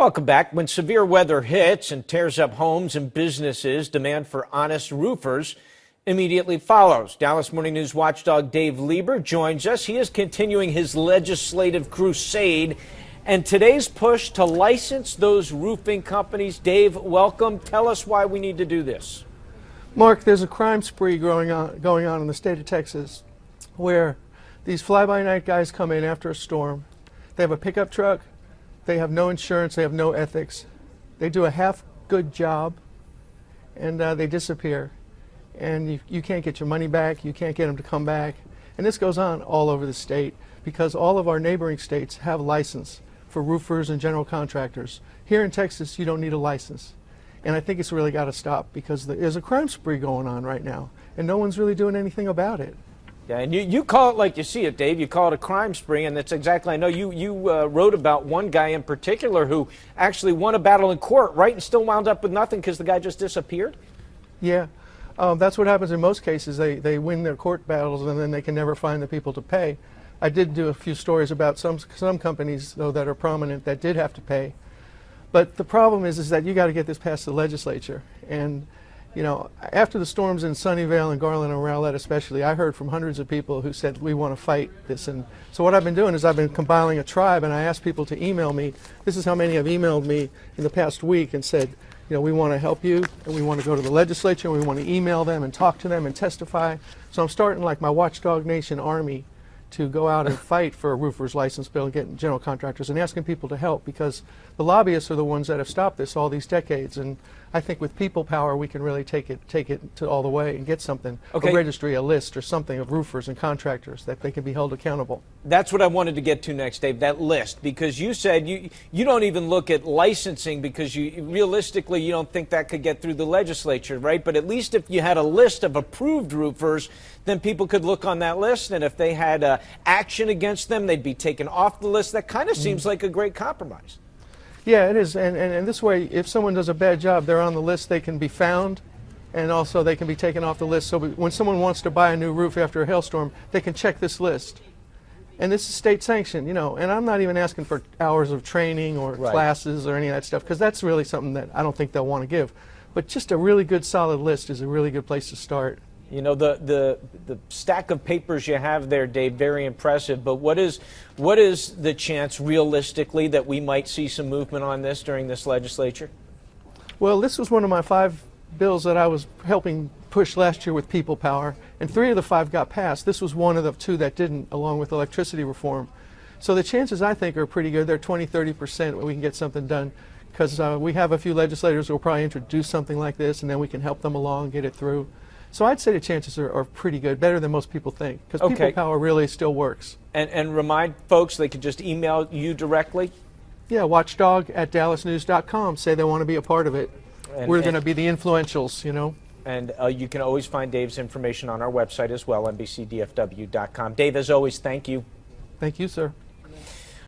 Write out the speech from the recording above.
Welcome back. When severe weather hits and tears up homes and businesses, demand for honest roofers immediately follows. Dallas Morning News watchdog Dave Lieber joins us. He is continuing his legislative crusade and today's push to license those roofing companies. Dave, welcome. Tell us why we need to do this. Mark, there's a crime spree going on in the state of Texas where these fly-by-night guys come in after a storm. They have a pickup truck. They have no insurance, they have no ethics. They do a half-good job, and they disappear. And you can't get your money back, you can't get them to come back. And this goes on all over the state because all of our neighboring states have a license for roofers and general contractors. Here in Texas, you don't need a license. And I think it's really got to stop because there's a crime spree going on right now, and no one's really doing anything about it. Yeah, and you call it like you see it, Dave. You call it a crime spree, and that's exactly. I know you wrote about one guy in particular who actually won a battle in court, right, and still wound up with nothing because the guy just disappeared. Yeah, that's what happens in most cases. They win their court battles, and then they can never find the people to pay. I did do a few stories about some companies, though, that are prominent that did have to pay. But the problem is that you got to get this past the legislature. And you know, after the storms in Sunnyvale and Garland and Rowlett especially, I heard from hundreds of people who said, we want to fight this. And so what I've been doing is I've been compiling a tribe, and I asked people to email me. This is how many have emailed me in the past week and said, you know, we want to help you, and we want to go to the legislature, and we want to email them and talk to them and testify. So I'm starting like my Watchdog Nation army to go out and fight for a roofer's license bill and get general contractors and asking people to help, because the lobbyists are the ones that have stopped this all these decades. And I think with people power we can really take it to all the way and get something, okay. A registry, a list or something of roofers and contractors that they can be held accountable. That's what I wanted to get to next, Dave, that list, because you said you don't even look at licensing because realistically you don't think that could get through the legislature, right? But at least if you had a list of approved roofers, then people could look on that list, and if they had action against them, they'd be taken off the list. That kind of seems like a great compromise. Yeah, it is, and this way, if someone does a bad job, they're on the list, they can be found, and also they can be taken off the list. So when someone wants to buy a new roof after a hailstorm, they can check this list. And this is state sanctioned, you know, and I'm not even asking for hours of training or classes or any of that stuff, because that's really something that I don't think they'll want to give. But just a really good solid list is a really good place to start. You know, the stack of papers you have there, Dave, very impressive. But what is the chance, realistically, that we might see some movement on this during this legislature? Well, this was one of my 5 bills that I was helping push last year with people power, and 3 of the 5 got passed. This was one of the 2 that didn't, along with electricity reform. So the chances, I think, are pretty good. They're 20–30% we can get something done, because we have a few legislators who will probably introduce something like this, and then we can help them along, get it through. So I'd say the chances are pretty good, better than most people think, because people power really still works. And remind folks they could just email you directly? Yeah, watchdog@dallasnews.com. Say they want to be a part of it. We're going to be the influentials, you know. And you can always find Dave's information on our website as well, NBCDFW.com. Dave, as always, thank you. Thank you, sir.